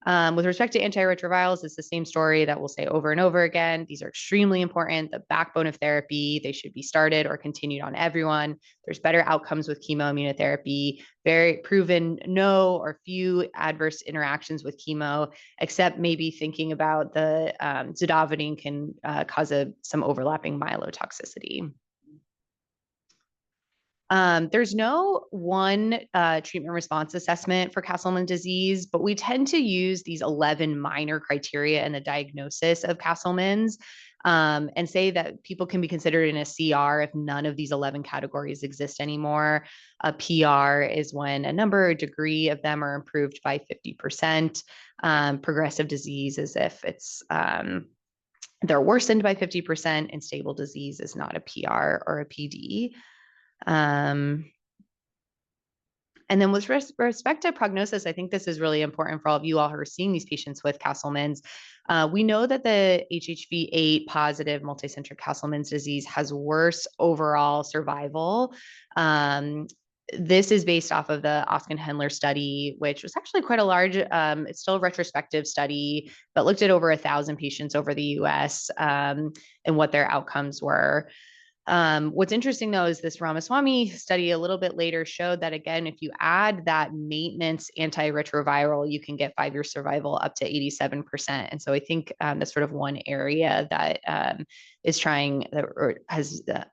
With respect to antiretrovirals, it's the same story that we'll say over and over again. These are extremely important, the backbone of therapy. They should be started or continued on everyone. There's better outcomes with chemoimmunotherapy, very proven no or few adverse interactions with chemo, except maybe thinking about the zidovudine can cause some overlapping myelotoxicity. There's no one treatment response assessment for Castleman disease, but we tend to use these 11 minor criteria in the diagnosis of Castleman's and say that people can be considered in a CR if none of these 11 categories exist anymore. A PR is when a number or degree of them are improved by 50%. Progressive disease is if it's they're worsened by 50%, and stable disease is not a PR or a PD. And then with respect to prognosis, I think this is really important for all of you all who are seeing these patients with Castleman's. We know that the HHV-8 positive multicentric Castleman's disease has worse overall survival. This is based off of the Oskin-Hendler study, which was actually quite a large, it's still a retrospective study, but looked at over 1,000 patients over the US and what their outcomes were. What's interesting though is this Ramaswamy study a little bit later showed that again, if you add that maintenance antiretroviral, you can get 5-year survival up to 87%. And so I think that's sort of one area that is trying or has the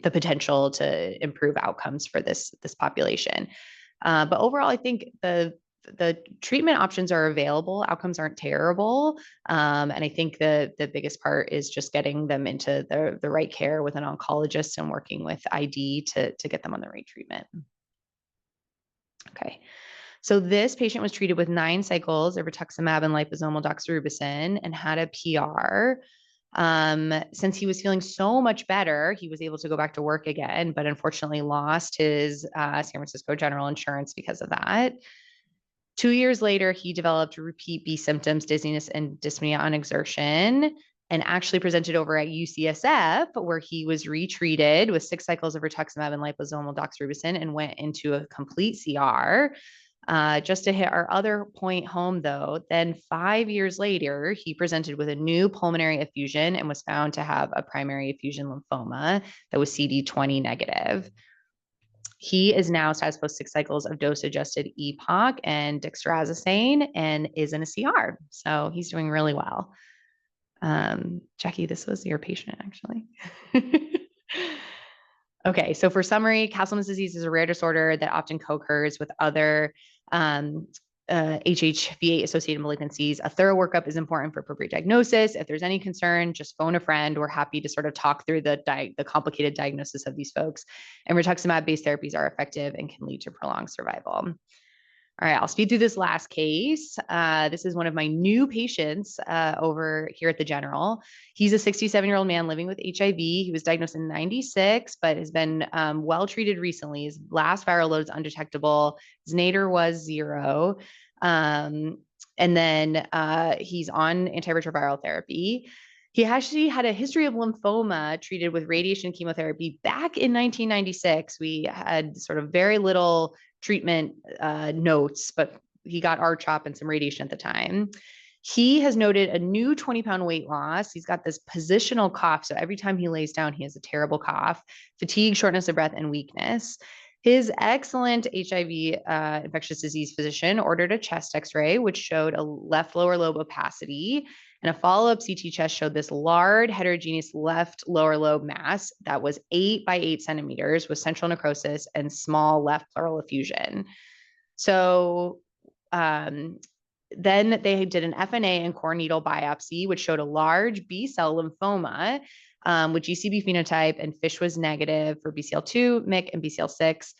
potential to improve outcomes for this population. But overall, I think the treatment options are available, outcomes aren't terrible. And I think the biggest part is just getting them into the right care with an oncologist and working with ID to get them on the right treatment. Okay. So this patient was treated with 9 cycles of rituximab and liposomal doxorubicin and had a PR. Since he was feeling so much better, he was able to go back to work again, but unfortunately lost his San Francisco General Insurance because of that. 2 years later, he developed repeat B symptoms, dizziness, and dyspnea on exertion, and actually presented over at UCSF, where he was retreated with 6 cycles of rituximab and liposomal doxorubicin and went into a complete CR. Just to hit our other point home, though, then 5 years later, he presented with a new pulmonary effusion and was found to have a primary effusion lymphoma that was CD20 negative. He is now status post 6 cycles of dose-adjusted EPOC and dexamethasone and is in a CR. So he's doing really well. Jackie, this was your patient, actually. Okay, so for summary, Castleman's disease is a rare disorder that often co-occurs with other HIV-associated malignancies. A thorough workup is important for appropriate diagnosis. If there's any concern, just phone a friend. We're happy to sort of talk through the complicated diagnosis of these folks. And rituximab-based therapies are effective and can lead to prolonged survival. All right, I'll speed through this last case. This is one of my new patients over here at the General. He's a 67-year-old man living with HIV. He was diagnosed in 96, but has been well treated recently. His last viral load is undetectable. His nadir was 0. And then he's on antiretroviral therapy. He actually had a history of lymphoma treated with radiation and chemotherapy back in 1996. We had sort of very little treatment notes, but he got R-CHOP and some radiation at the time. He has noted a new 20-pound weight loss. He's got this positional cough. So every time he lays down, he has a terrible cough, fatigue, shortness of breath, and weakness. His excellent HIV infectious disease physician ordered a chest x-ray, which showed a left lower lobe opacity, and a follow-up CT chest showed this large heterogeneous left lower lobe mass that was 8 by 8 centimeters with central necrosis and small left pleural effusion. So then they did an FNA and core needle biopsy, which showed a large B-cell lymphoma with GCB phenotype, and FISH was negative for BCL2, MYC, and BCL6.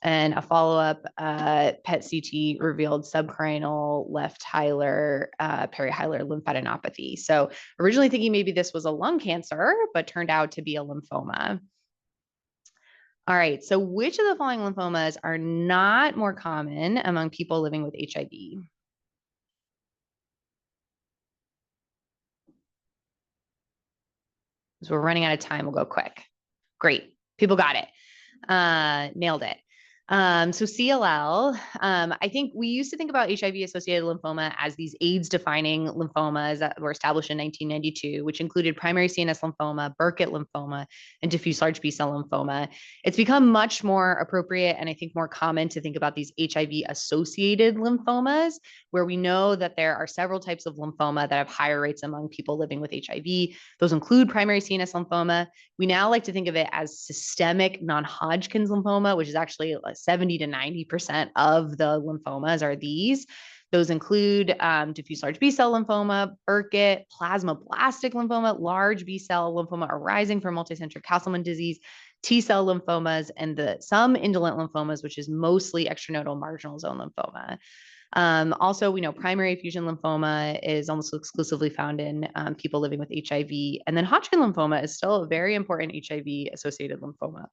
And a follow-up PET CT revealed subcarinal left hilar, perihilar lymphadenopathy. So originally thinking maybe this was a lung cancer, but turned out to be a lymphoma. All right, so which of the following lymphomas are not more common among people living with HIV? As we're running out of time, we'll go quick. Great, people got it. Nailed it. So CLL, I think we used to think about HIV-associated lymphoma as these AIDS-defining lymphomas that were established in 1992, which included primary CNS lymphoma, Burkitt lymphoma, and diffuse large B-cell lymphoma. It's become much more appropriate and I think more common to think about these HIV-associated lymphomas, where we know that there are several types of lymphoma that have higher rates among people living with HIV. Those include primary CNS lymphoma. We now like to think of it as systemic non-Hodgkin's lymphoma, which is actually 70 to 90% of the lymphomas are these. Those include diffuse large B-cell lymphoma, Burkitt, plasmablastic lymphoma, large B-cell lymphoma arising from multicentric Castleman disease, T-cell lymphomas, and some indolent lymphomas, which is mostly extranodal marginal zone lymphoma. Also, we know primary effusion lymphoma is almost exclusively found in people living with HIV. And then Hodgkin lymphoma is still a very important HIV-associated lymphoma.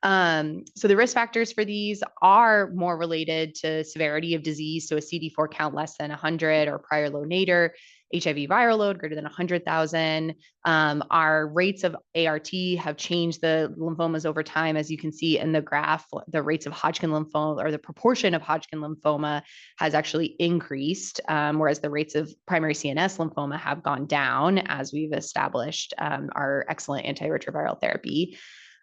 So the risk factors for these are more related to severity of disease. So a CD4 count less than 100 or prior low nadir, HIV viral load greater than 100,000. Our rates of ART have changed the lymphomas over time. As you can see in the graph, the rates of Hodgkin lymphoma, or the proportion of Hodgkin lymphoma, has actually increased, whereas the rates of primary CNS lymphoma have gone down as we've established our excellent antiretroviral therapy.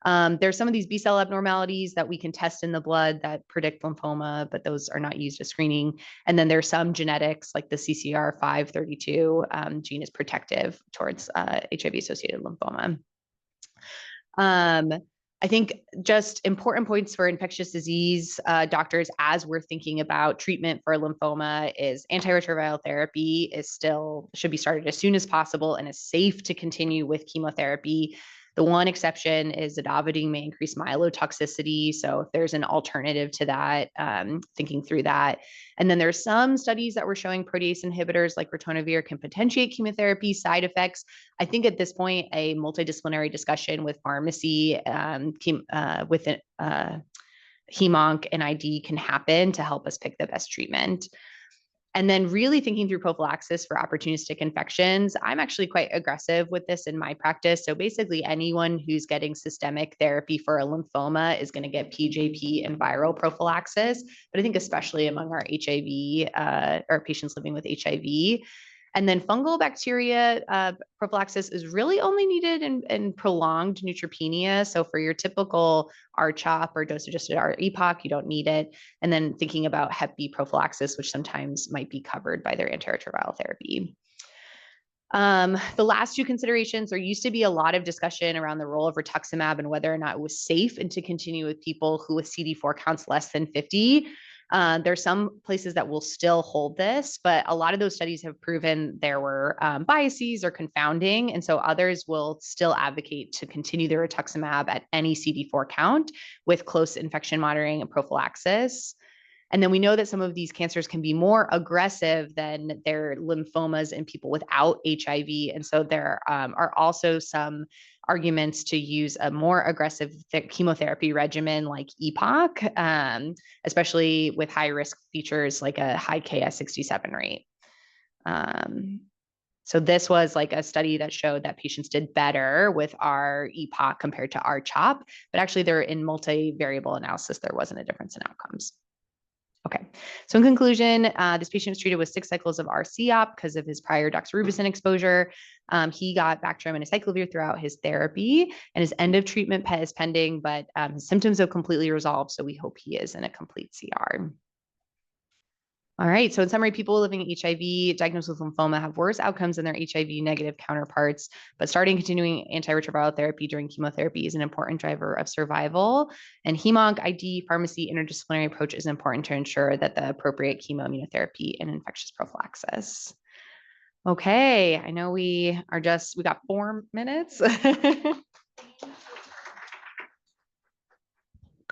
There's some of these B-cell abnormalities that we can test in the blood that predict lymphoma, but those are not used as screening. And then there's some genetics like the CCR532 gene is protective towards HIV-associated lymphoma. I think just important points for infectious disease doctors as we're thinking about treatment for lymphoma is antiretroviral therapy should be started as soon as possible and is safe to continue with chemotherapy. The one exception is that avidine may increase myelotoxicity. So if there's an alternative to that, thinking through that. And then there's some studies that were showing protease inhibitors like ritonavir can potentiate chemotherapy side effects. I think at this point, a multidisciplinary discussion with pharmacy, with HEMONC and ID can happen to help us pick the best treatment. And then really thinking through prophylaxis for opportunistic infections. I'm actually quite aggressive with this in my practice. So basically anyone who's getting systemic therapy for a lymphoma is going to get PJP and viral prophylaxis. But I think especially among our HIV or patients living with HIV. And then fungal bacteria prophylaxis is really only needed in prolonged neutropenia. So for your typical R-CHOP or dose-adjusted R-EPOC, you don't need it. And then thinking about Hep B prophylaxis, which sometimes might be covered by their antiretroviral therapy. The last two considerations, there used to be a lot of discussion around the role of rituximab and whether or not it was safe and to continue with people who with CD4 counts less than 50. There's some places that will still hold this, but a lot of those studies have proven there were biases or confounding. And so others will still advocate to continue the rituximab at any CD4 count with close infection monitoring and prophylaxis. And then we know that some of these cancers can be more aggressive than their lymphomas in people without HIV. And so there are also some arguments to use a more aggressive chemotherapy regimen like EPOC, especially with high risk features like a high Ki-67 rate. So this was like a study that showed that patients did better with our EPOC compared to our CHOP, but actually they're in multivariable analysis, there wasn't a difference in outcomes. Okay, so in conclusion, this patient was treated with 6 cycles of R-COP because of his prior doxorubicin exposure. He got Bactrim and acyclovir throughout his therapy, and his end of treatment PET is pending, but his symptoms have completely resolved, so we hope he is in a complete CR. All right, so in summary, people living with HIV diagnosed with lymphoma have worse outcomes than their HIV negative counterparts, but starting and continuing antiretroviral therapy during chemotherapy is an important driver of survival. And HEMONC, ID, pharmacy, interdisciplinary approach is important to ensure that the appropriate chemoimmunotherapy and infectious prophylaxis. Okay, I know we got 4 minutes.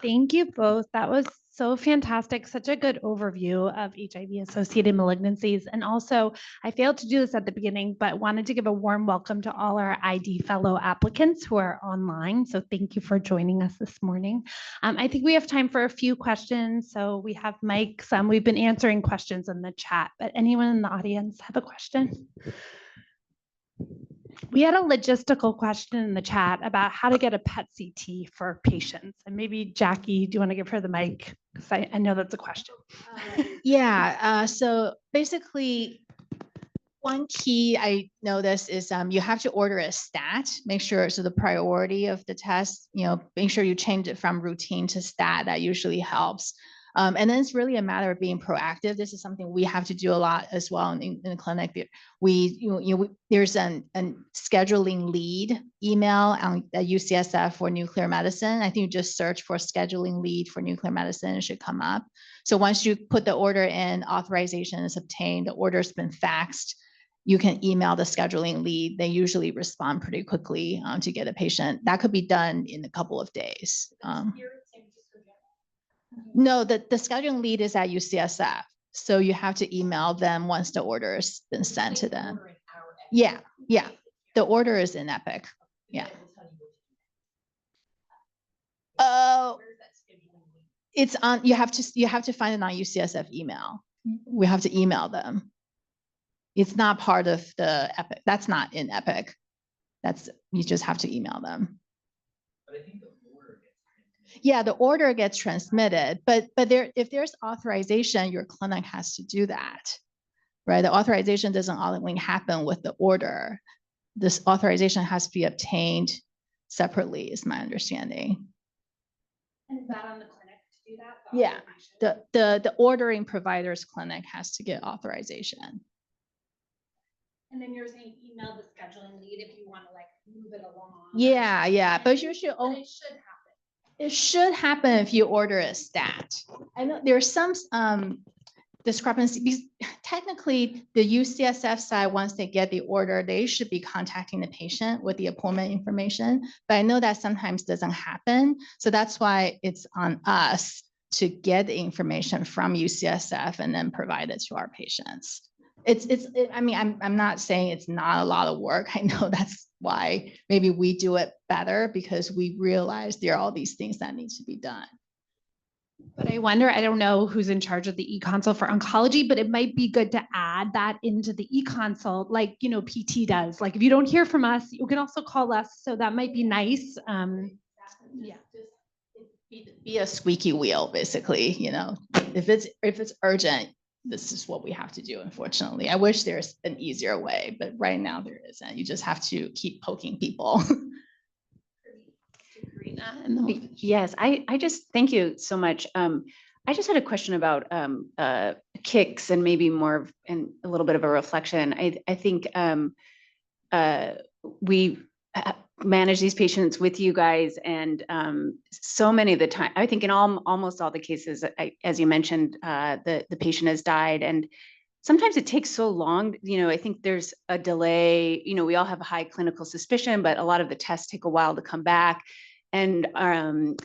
Thank you both. That was so fantastic. Such a good overview of HIV-associated malignancies. And also, I failed to do this at the beginning, but wanted to give a warm welcome to all our ID fellow applicants who are online. So thank you for joining us this morning. I think we have time for a few questions. So we have mics. We've been answering questions in the chat, but anyone in the audience have a question? We had a logistical question in the chat about how to get a PET CT for patients. And maybe Jackie, do you want to give her the mic? Because I know that's a question. So basically, one key I noticed is you have to order a stat, make sure, so the priority of the test, make sure you change it from routine to stat. That usually helps. And then it's really a matter of being proactive. This is something we have to do a lot as well in the clinic. There's a scheduling lead email at UCSF for nuclear medicine. I think you just search for scheduling lead for nuclear medicine, it should come up. So once you put the order in, authorization is obtained, the order's been faxed, you can email the scheduling lead. They usually respond pretty quickly to get a patient. That could be done in a couple of days. No, the scheduling lead is at UCSF. So you have to email them once the order has been sent to them. Yeah. The order is in Epic. Yeah. It's on, you have to find it on UCSF email. We have to email them. It's not part of the Epic. That's not in Epic. You just have to email them. But I think the order gets transmitted, but if there's authorization, your clinic has to do that, right? The authorization doesn't automatically happen with the order. This authorization has to be obtained separately, is my understanding. And is that on the clinic to do that? Yeah, the ordering provider's clinic has to get authorization. And then you're saying email the scheduling lead if you want to like move it along. Yeah, but you should. But it should happen. It should happen if you order a stat. I know there's some discrepancy because technically the UCSF side, once they get the order, they should be contacting the patient with the appointment information. But I know that sometimes doesn't happen. So that's why it's on us to get the information from UCSF and then provide it to our patients. I mean, I'm not saying it's not a lot of work. I know that's why maybe we do it better because we realize there are all these things that need to be done. But I wonder, I don't know who's in charge of the e-consult for oncology, but it might be good to add that into the e-consult, like, you know, PT does. Like if you don't hear from us, you can also call us. So that might be nice. Yeah. Be a squeaky wheel, basically, you know, if it's urgent, this is what we have to do, unfortunately. I wish there's an easier way, but right now there isn't. You just have to keep poking people. Yes, I just, thank you so much. I just had a question about kicks and maybe more and a little bit of a reflection. I think we manage these patients with you guys, and so many of the time, I think in almost all the cases, as you mentioned, the patient has died, and sometimes it takes so long. You know, I think there's a delay. You know, we all have a high clinical suspicion, but a lot of the tests take a while to come back, and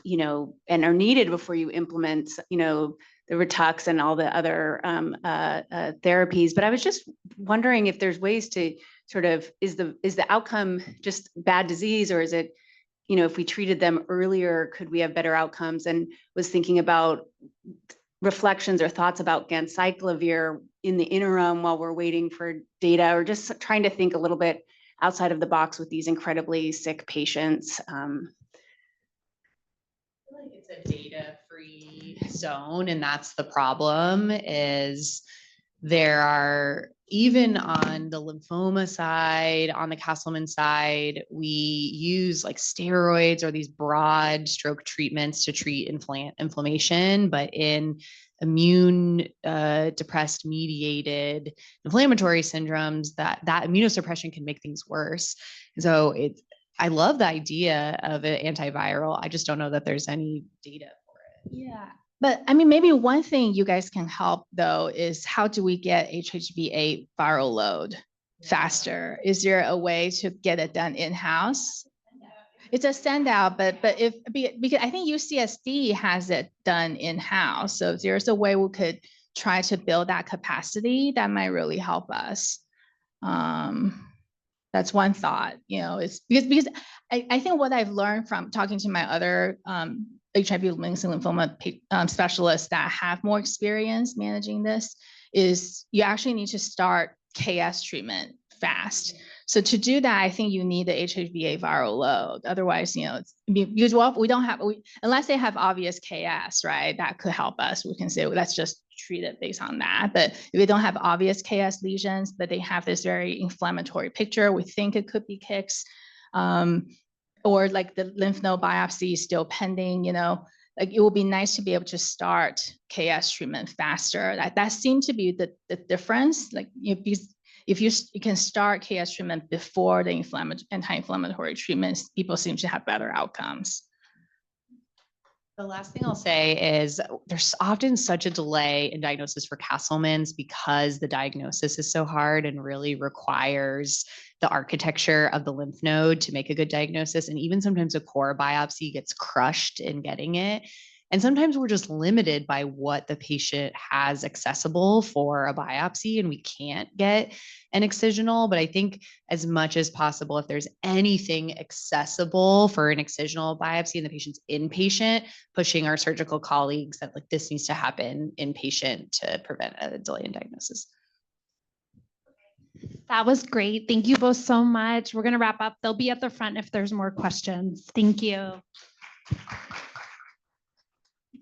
you know, and are needed before you implement, you know, the Ritux and all the other therapies. But I was just wondering if there's ways to sort of, is the outcome just bad disease, or is it, you know, if we treated them earlier, could we have better outcomes? And was thinking about reflections or thoughts about ganciclovir in the interim while we're waiting for data, or just trying to think a little bit outside of the box with these incredibly sick patients. It's a data-free zone, and that's the problem. Is there are, even on the lymphoma side, on the Castleman side, we use like steroids or these broad stroke treatments to treat inflammation, but in immune depressed mediated inflammatory syndromes, that immunosuppression can make things worse. So I love the idea of an antiviral. I just don't know that there's any data for it. Yeah. But I mean, maybe one thing you guys can help though is how do we get HHV-A viral load faster? Is there a way to get it done in-house? It's a standout, but because I think UCSD has it done in-house. So if there's a way we could try to build that capacity, that might really help us. That's one thought, you know, it's because I think what I've learned from talking to my other HIV lymphoma specialists that have more experience managing this is you actually need to start KS treatment fast. So to do that, I think you need the HHV-A viral load. Otherwise, you know, because we don't have, unless they have obvious KS, right? That could help us. We can say, well, let's just treat it based on that. But if they don't have obvious KS lesions, but they have this very inflammatory picture, we think it could be KICS, or like the lymph node biopsy is still pending, you know, like it would be nice to be able to start KS treatment faster. That seemed to be the difference. Like, you know, because if you can start KS treatment before the anti-inflammatory treatments, people seem to have better outcomes. The last thing I'll say is there's often such a delay in diagnosis for Castleman's because the diagnosis is so hard and really requires the architecture of the lymph node to make a good diagnosis. And even sometimes a core biopsy gets crushed in getting it. And sometimes we're just limited by what the patient has accessible for a biopsy, and we can't get an excisional. But I think as much as possible, if there's anything accessible for an excisional biopsy and the patient's inpatient, pushing our surgical colleagues that like this needs to happen inpatient to prevent a delay in diagnosis. That was great. Thank you both so much. We're going to wrap up. They'll be at the front if there's more questions. Thank you.